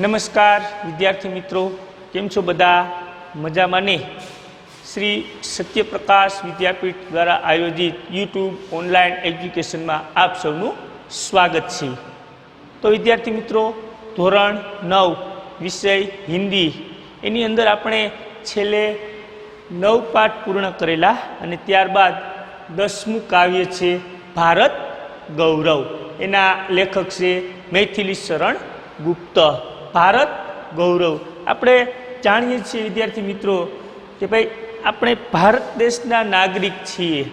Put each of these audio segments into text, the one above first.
નમસ્કાર વિદ્યાર્થી મિત્રો, કેમ છો બધા? મજામાં ને? શ્રી સત્યપ્રકાશ વિદ્યાપીઠ દ્વારા આયોજિત યુટ્યુબ ઓનલાઈન એજ્યુકેશનમાં આપ સૌનું સ્વાગત છે. તો વિદ્યાર્થી મિત્રો, ધોરણ 9 વિષય હિન્દી, એની અંદર આપણે છેલ્લે 9 પાઠ પૂર્ણ કરેલા અને ત્યારબાદ 10મું કાવ્ય છે ભારત ગૌરવ. એના લેખક છે મૈથિલી શરણ ગુપ્ત. ભારત ગૌરવ આપણે જાણીએ છીએ વિદ્યાર્થી મિત્રો કે ભાઈ આપણે ભારત દેશના નાગરિક છીએ,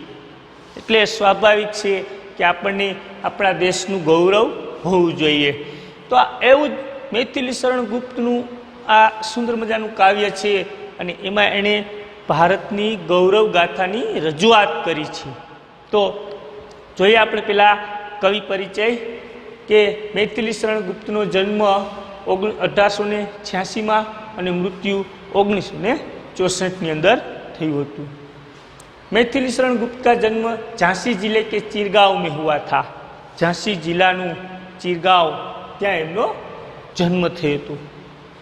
એટલે સ્વાભાવિક છે કે આપણને આપણા દેશનું ગૌરવ હોવું જોઈએ. તો આ એવું જ મૈથિલી શરણ ગુપ્તનું આ સુંદર મજાનું કાવ્ય છે અને એમાં એણે ભારતની ગૌરવ ગાથાની રજૂઆત કરી છે. તો જોઈએ આપણે પેલા કવિ પરિચય કે મૈથિલી શરણ ગુપ્તનો જન્મ 1886માં અને મૃત્યુ 1964ની અંદર થયું હતું. મૈથિલી શरण गुप्त का जन्म झांसी जिले के चिरगांव में हुआ था. झांसी जिलाનું चिरगांव ત્યાં એમનો જન્મ થયો હતો.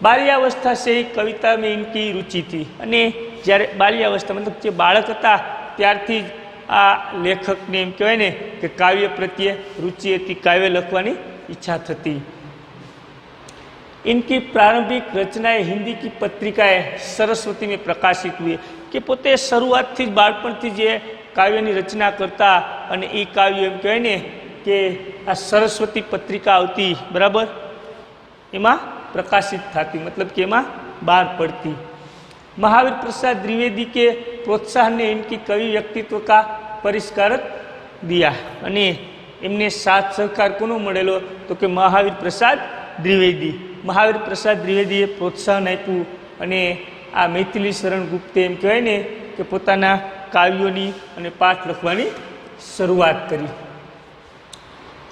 બાલ્યાવસ્થા से ही कविता में इनकी रुचि थी અને જ્યારે બાલ્યાવસ્થા મતલબ જે બાળક હતા ત્યારથી જ આ લેખકને એમ કહેવાય ને કે કાવ્ય પ્રત્યે रुचि હતી, કાવ્ય લખવાની ઈચ્છા થતી. इनकी प्रारंभिक रचनाएं हिंदी की पत्रिकाएं सरस्वती में प्रकाशित हुई कि पोते शुरुआत थी बाळपण थी जे काव्यनी रचना करता અને એ કાવ્ય એમ કહેવાય ને કે આ સરસ્વતી પત્રિકા આવતી, બરાબર, એમાં પ્રકાશિત થતી, मतलब કે એમાં બહાર પડતી. महावीर प्रसाद द्विवेदी के प्रोत्साहन ने इनकी कवि व्यक्तित्व का परिष्कार दिया અને એમને સાથ સહકાર કોનો મળેલો તો કે મહાવીર પ્રસાદ દ્વિવેદી. મહાવીર પ્રસાદ દ્વિવેદીએ પ્રોત્સાહન આપ્યું અને આ મૈથિલી શરણ ગુપ્તે એમ કહેવાય ને કે પોતાના કાવ્યોની અને પાઠ લખવાની શરૂઆત કરી.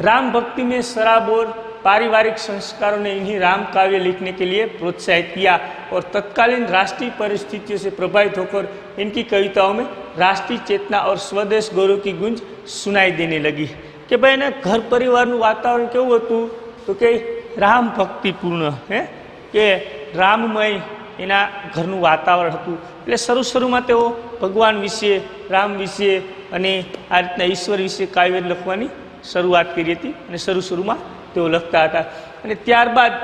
राम भक्ति में शराब और पारिवारिक संस्कारों ने इन्हीं राम काव्य लिखने के लिए प्रोत्साहित किया और तत्कालीन राष्ट्रीय परिस्थितियों से प्रभावित होकर इनकी कविताओं में राष्ट्रीय चेतना और स्वदेश गौरव की गूंज सुनाई देने लगी. कि भाई एना घर परिवारનું વાતાવરણ કેવું હતું તો કે રામ ભક્તિપૂર્ણ, કે રામમય એના ઘરનું વાતાવરણ હતું. એટલે શરૂમાં તેઓ ભગવાન વિશે, રામ વિશે અને આ રીતના ઈશ્વર વિશે કાવ્ય લખવાની શરૂઆત કરી હતી અને શરૂમાં તેઓ લખતા હતા. અને ત્યારબાદ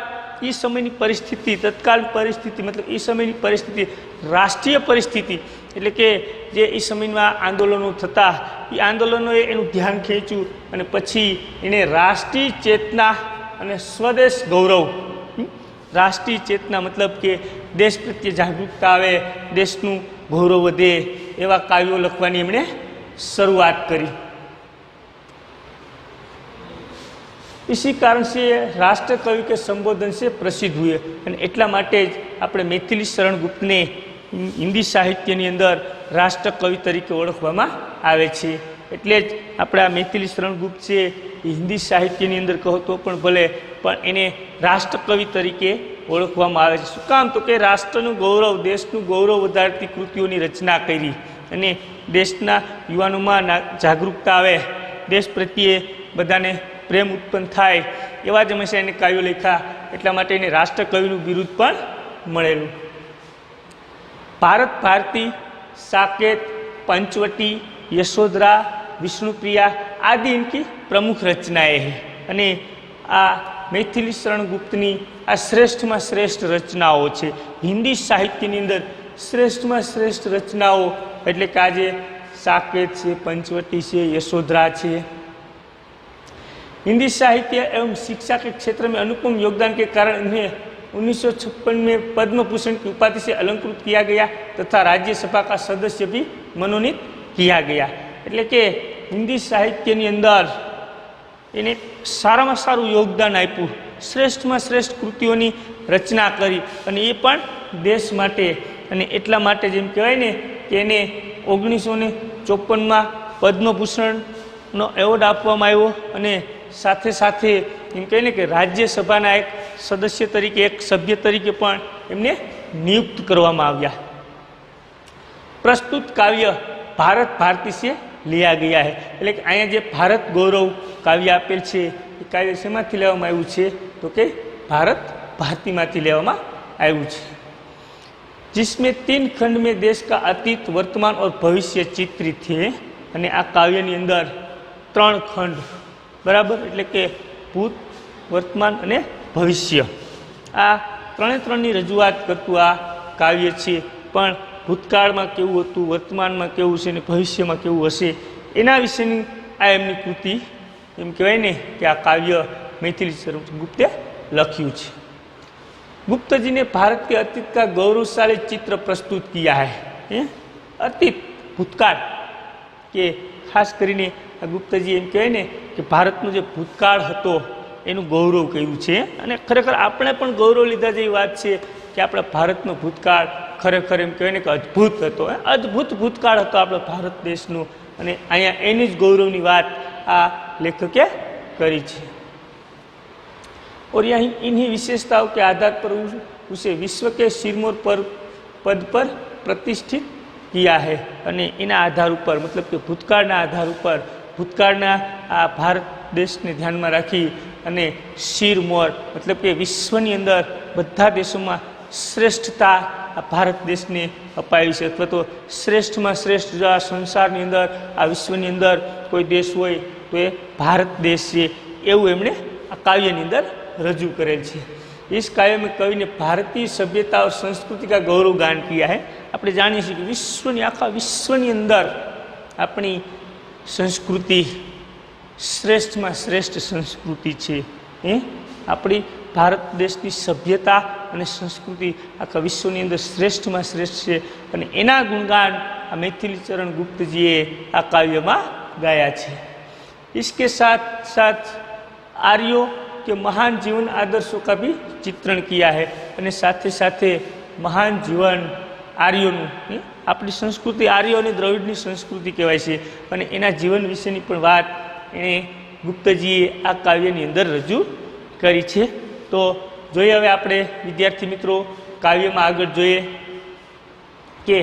એ સમયની પરિસ્થિતિ, તત્કાલ પરિસ્થિતિ, મતલબ એ સમયની પરિસ્થિતિ રાષ્ટ્રીય પરિસ્થિતિ, એટલે કે જે એ સમયમાં આંદોલનો થતા, એ આંદોલનોએ એનું ધ્યાન ખેંચ્યું અને પછી એને રાષ્ટ્રીય ચેતના અને સ્વદેશ ગૌરવ, રાષ્ટ્રીય ચેતના મતલબ કે દેશ પ્રત્યે જાગૃતતા આવે, દેશનું ગૌરવ વધે એવા કાવ્યો લખવાની એમણે શરૂઆત કરી. इसी कारण से राष्ट्र कवि के संबोधन से प्रसिद्ध हुए અને એટલા માટે જ આપણે મૈથિલી શરણ ગુપ્તને હિન્દી સાહિત્યની અંદર રાષ્ટ્ર કવિ તરીકે ઓળખવામાં આવે છે. એટલે જ આપણા મૈથિલી શરણ ગુપ્ત છે એ હિન્દી સાહિત્યની અંદર કહો તો પણ ભલે, પણ એને રાષ્ટ્ર કવિ તરીકે ઓળખવામાં આવે છે. શું કામ તો કે રાષ્ટ્રનું ગૌરવ, દેશનું ગૌરવ વધારતી કૃતિઓની રચના કરી અને દેશના યુવાનોમાં જાગૃતતા આવે, દેશ પ્રત્યે બધાને પ્રેમ ઉત્પન્ન થાય એવા જ હંમેશા એને કાવ્યો લખ્યા. એટલા માટે એને રાષ્ટ્રકવિનું બિરુદ પણ મળેલું. ભારત ભારતી, સાકેત, पंचवटी, यशोधरा, विष्णुप्रिया आदि इनकी प्रमुख रचनाएं हैं. અને આ મૈથિલી શરણ ગુપ્તની આ શ્રેષ્ઠમાં શ્રેષ્ઠ રચનાઓ છે. હિન્દી સાહિત્યની અંદર શ્રેષ્ઠમાં શ્રેષ્ઠ રચનાઓ એટલે કે આજે સાકેત છે, पंचवटी છે, यशोधरा છે. हिंदी साहित्य एवं शिक्षा के क्षेत्र में अनुपम योगदान के कारण इन्हें 1956 में पद्म भूषण की उपाधि से अलंकृत किया गया तथा राज्यसभा का सदस्य भी मनोनीत किया गया. એટલે કે હિન્દી સાહિત્યની અંદર એને સારામાં સારું યોગદાન આપ્યું, શ્રેષ્ઠમાં શ્રેષ્ઠ કૃતિઓની રચના કરી અને એ પણ દેશ માટે. અને એટલા માટે જેમ કહેવાય ને કે એને 1954માં પદ્મભૂષણનો એવોર્ડ આપવામાં આવ્યો અને સાથે સાથે એમ કહે ને કે રાજ્યસભાના એક સદસ્ય તરીકે, એક સભ્ય તરીકે પણ એમને નિયુક્ત કરવામાં આવ્યા. પ્રસ્તુત કાવ્ય ભારત ભારતી સે लिया गया है. એટલે કે અહીંયા જે ભારત ગૌરવ કાવ્ય આપેલ છે એ કાવ્ય શેમાંથી લેવામાં આવ્યું છે તો કે ભારત ભારતીમાંથી લેવામાં આવ્યું છે। जिसमें 3 खंड में देश का अतीत वर्तमान और भविष्य चित्रित थे। અને આ કાવ્યની અંદર 3 ખંડ બરાબર એટલે કે ભૂત વર્તમાન અને ભવિષ્ય આ ત્રણની રજૂઆત કરતું આ કાવ્ય છે। પણ ભૂતકાળમાં કેવું હતું, વર્તમાનમાં કેવું છે અને ભવિષ્યમાં કેવું હશે એના વિશેની આ એમની કૃતિ એમ કહેવાય ને કે આ કાવ્ય मैथिली चरण-गुप्ते लख्યું છે। गुप्त जी ने भारत के अतीत का गौरवशाली चित्र प्रस्तुत किया है। अतीत भूतकाल के खास करीने गुप्तजी एम कहे ने कि भारतनो जो भूतकाल हतो एनु गौरव कर्युं छे अने खरेखर आपणे पण गौरव लीधा जेवी वात छे कि आपणा भारतनो भूतकाल खरेखर एम कहे ने कि अद्भुत हतो। अद्भुत भूतकाल हतो आपणा भारत देशनो अने अहींया एनी ज गौरवनी वात आ लेखके करी छे। और यही इन्हीं विशेषताओं के आधार पर उसे विश्व के सिरमौर पर पद पर प्रतिष्ठित किया है। अने इना आधार पर मतलब कि भूतकाळना आधार पर भूतकाळना आ भारत देश ने ध्यान में राखी अने सिरमौर मतलब कि विश्वनी अंदर बधा देशों में श्रेष्ठता आ भारत देश ने अपाई है अथवा तो श्रेष्ठ में श्रेष्ठ जो आ संसार अंदर आ विश्वनी अंदर कोई देश होय तो ये भारत देश है एवं एमणे आ काव्यनी अंदर रजू करेल है। इस काव्य में कवि ने भारतीय सभ्यता और संस्कृति का गौरव गान किया है। આપણે જાણીએ છીએ કે વિશ્વની આખા વિશ્વની અંદર આપણી સંસ્કૃતિ શ્રેષ્ઠમાં શ્રેષ્ઠ સંસ્કૃતિ છે। આપણી ભારત દેશની સભ્યતા અને સંસ્કૃતિ આખા વિશ્વની અંદર શ્રેષ્ઠમાં શ્રેષ્ઠ છે અને એના ગુણગાન આ मैथिली चरण गुप्तजीએ આ કાવ્યમાં ગાયા છે। इसके साथ साथ आर्यों के महान जीवन आदर्शों का भी चित्रण किया है और साथ साथ महान जीवन आर्यों अपनी संस्कृति आर्यो और द्रविड़नी संस्कृति कहवाय छे अने एना जीवन विशेनी पण वात एणे गुप्तजीए आ काव्यनी अंदर रजू करी छे। तो जोईए हवे आपणे विद्यार्थी मित्रों काव्यमां आगळ जोईए के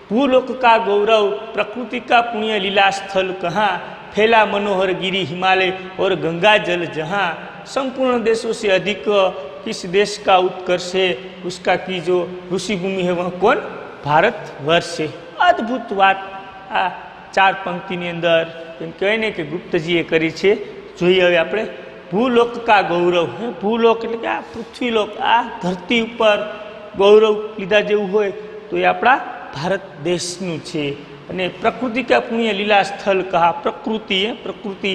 भूलोक का गौरव प्रकृति का पुण्य लीला स्थल कहाँ फैला मनोहर गिरी हिमालय और गंगा जल जहाँ संपूर्ण देशों से अधिक किस देश का उत्कर्ष है उसका की जो ऋषि भूमि है वह कौन भारत वर्ष है। अद्भुत बात आ 4 पंक्ति अंदर एम कहे ने कि गुप्तजीए करी छे। जोईए हवे आपणे भूलोक का गौरव है भूलोक एटले के आ पृथ्वीलोक आ धरती पर गौरव लीधा जेवुं होय तो ये आपणा भारत देशनुं छे। अने प्रकृति का पुण्य लीला स्थल कहा प्रकृति है प्रकृति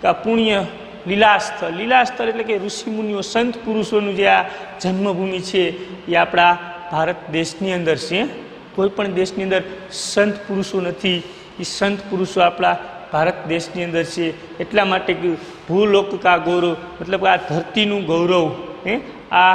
का पुण्य लीला स्थल एटले के ऋषि मुनिओ संत पुरुषों जे आ जन्मभूमि है ये अपना भारत देशनी अंदर है। कोईपण देशनी अंदर संत पुरुषों नहीं ये संत पुरुषों अपना भारत देशनी अंदर है। एटला माटे कि भूलोक का गौरव मतलब आ धरतीनुं गौरव है आ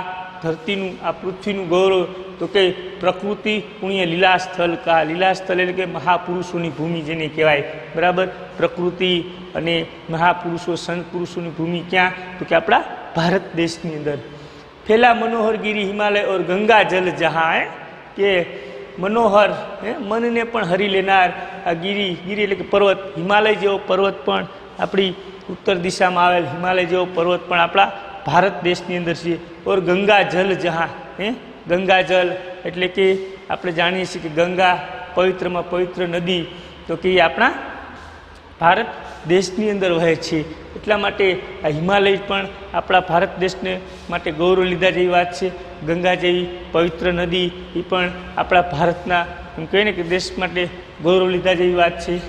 धरतीनुं आ पृथ्वीनुं गौरव तो कि प्रकृति पुण्य लीला स्थल का लीला स्थल एटले के महापुरुषों की भूमि जेने कहेवाय बराबर प्रकृति अने महापुरुषों संत पुरुषों की भूमि क्या तो कि अपना भारत देशनी अंदर फैला मनोहर गिरी हिमालय और गंगा जल जहाँ है कि मनोहर है मन ने पण हरी लेनार आ गिरी गिरी एटले के पर्वत हिमालय जेवो पर्वत पण अपनी उत्तर दिशा में आवेल हिमालय जेवो पर्वत पण अपना भारत देशनी अंदर छे। और गंगा जल जहाँ है गंगा जल एटले के आपणे जाणीए छीए कि गंगा पवित्र में पवित्र नदी तो कि अपना भारत देशनी अंदर वहे छे। एटला माटे आ हिमालय पण अपना भारत देशने माटे गौरव लीधा जेवी वात छे। गंगा जेवी पवित्र नदी ए पण अपना भारतना एम कहे ने कि देश माटे गौरव लीधा जेवी वात छे।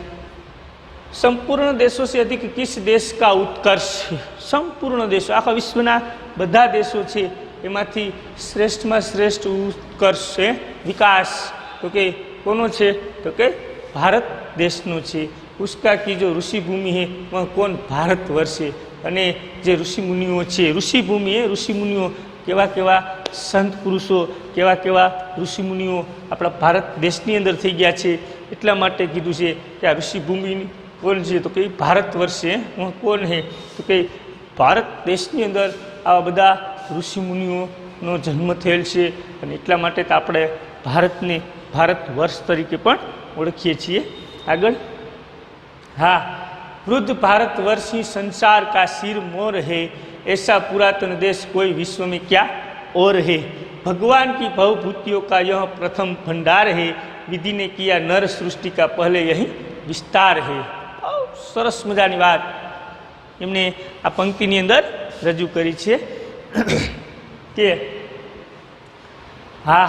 संपूर्ण देशों से अधिक किस देश का उत्कर्ष है संपूर्ण देशों आखा विश्वना बधा देशों है एमांथी श्रेष्ठ में श्रेष्ठ उत्कर्ष है विकास तो कि कोनो छे तो कि भारत देशनो छे। उसका की जो ऋषि भूमि है वह कौन भारत वर्ष है अने जे ऋषि मुनिओ छे ऋषि भूमि है ऋषि मुनिओ केवा केवा संत पुरुषों केवा केवा ऋषि मुनिओ अपना भारत देशनी अंदर थई गया छे। एटला माटे कीधुं छे कि आ ऋषि भूमि कौन है तो कि भारत वर्ष है वह कौन है तो कि भारत देशनी अंदर आ बधा ऋषि मुनिओनो जन्म थयेल छे अने एटला माटे तो आपणे भारतने भारत वर्ष तरीके पण ओळखीए छीए। आगळ हाँ वृद्ध भारतवर्ष ही संसार का सिर मोर है ऐसा पुरातन देश कोई विश्व में क्या और है। भगवान की भवभूतियों का यह प्रथम भंडार है, विधि ने किया नर सृष्टि का पहले यही विस्तार है। सरस मजानी बात एमने आ पंक्तिनी अंदर रजू करी छे के हाँ,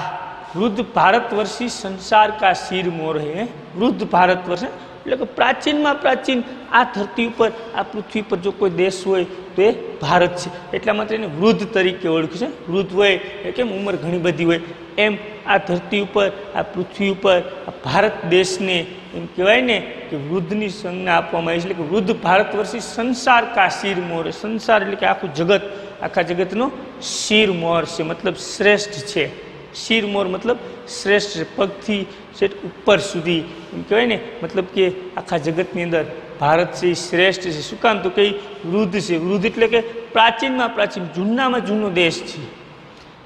वृद्ध भारतवर्षी संसार का सिर मोर है। वृद्ध भारतवर्ष એટલે કે પ્રાચીનમાં પ્રાચીન આ ધરતી ઉપર આ પૃથ્વી પર જો કોઈ દેશ હોય તો એ ભારત છે, એટલા માટે એને વૃદ્ધ તરીકે ઓળખ્યું છે। વૃદ્ધ હોય એ કેમ ઉંમર ઘણી બધી હોય, એમ આ ધરતી ઉપર આ પૃથ્વી ઉપર આ ભારત દેશને એમ કહેવાય ને કે વૃદ્ધની સંજ્ઞા આપવામાં આવી છે। એટલે કે વૃદ્ધ ભારતવર્ષી સંસાર કા શિર મોર, સંસાર એટલે કે આખું જગત, આખા જગતનો શિર મોર છે, મતલબ શ્રેષ્ઠ છે। શિર મોર મતલબ શ્રેષ્ઠ છે, પગથી સેટ ઉપર સુધી એમ કહેવાય ને, મતલબ કે આખા જગતની અંદર ભારત છે એ શ્રેષ્ઠ છે। શું કામ? તો કે વૃદ્ધ છે। વૃદ્ધ એટલે કે પ્રાચીનમાં પ્રાચીન, જૂનામાં જૂનો દેશ છે।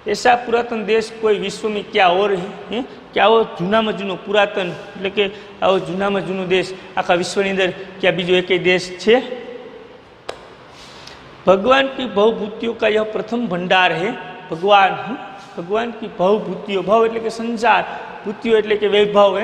ऐसा पुरातन देश कोई विश्व में क्या और है क्या वो जूना में जूनो पुरातन એટલે કે આવો જૂનામાં જૂનો દેશ આખા વિશ્વની અંદર क्या બીજો એકેય દેશ છે? भगवान की भवभूतियों का यह प्रथम भंडार है। भगवान की भवभूतियों, भव એટલે કે સંસાર, ભૂતિઓ એટલે કે વૈભવ,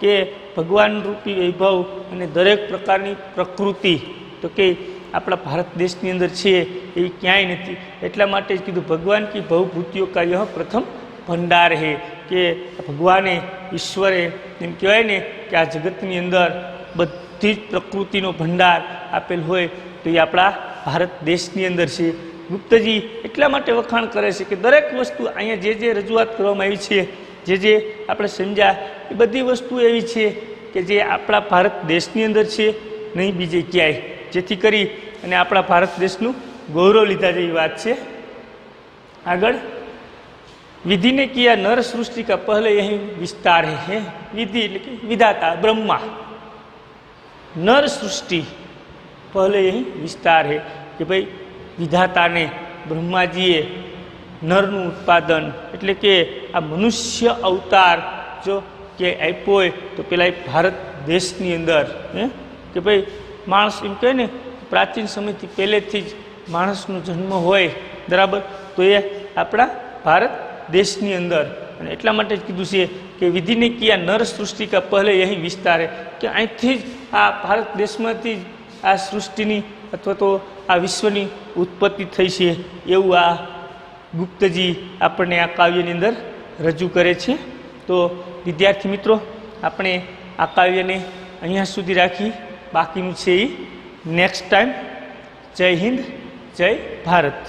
કે ભગવાન રૂપી વૈભવ અને દરેક પ્રકારની પ્રકૃતિ તો કે આપણા ભારત દેશની અંદર છે એવી ક્યાંય નથી, એટલા માટે જ કીધું ભગવાન કી ભવભૂતિઓ કા યહ પ્રથમ ભંડાર હે, કે ભગવાને ઈશ્વરે એમ કહેવાય ને કે આ જગતની અંદર બધી જ પ્રકૃતિનો ભંડાર આપેલ હોય તો એ આપણા ભારત દેશની અંદર છે। ગુપ્તજી એટલા માટે વખાણ કરે છે કે દરેક વસ્તુ અહીંયા જે રજૂઆત કરવામાં આવી છે, જે આપણે સમજ્યા એ બધી વસ્તુ એવી છે કે જે આપણા ભારત દેશની અંદર છે, નહીં બીજે ક્યાંય, જેથી કરી અને આપણા ભારત દેશનું ગૌરવ લીધા જેવી વાત છે। આગળ विधि ने किया नर सृष्टि का पहले यही विस्तार है। विधि એટલે કે વિધાતા બ્રહ્મા, नर सृष्टि पहले यही विस्तार है कि भाई विधाता ने ब्रह्माजीए नरનું ઉત્પાદન એટલે કે આ મનુષ્ય અવતાર જો કે આપ્યો હોય તો પેલા ભારત દેશની અંદર કે ભાઈ માણસ એમ કહે ને પ્રાચીન સમયથી પહેલેથી જ માણસનો જન્મ હોય બરાબર, તો એ આપણા ભારત દેશની અંદર, અને એટલા માટે જ કીધું છે કે વિધિને કિયા નર સૃષ્ટિ કા પહેલે यही વિસ્તાર કે અહીંથી જ આ ભારત દેશમાંથી જ આ સૃષ્ટિની અથવા તો આ વિશ્વની ઉત્પત્તિ થઈ છે એવું આ ગુપ્તજી આપણને આ કાવ્યની અંદર રજૂ કરે છે। તો વિદ્યાર્થી મિત્રો, આપણે આ કાવ્યને અહીંયા સુધી રાખી, બાકીનું છે એ નેક્સ્ટ ટાઈમ। જય હિન્દ, જય ભારત।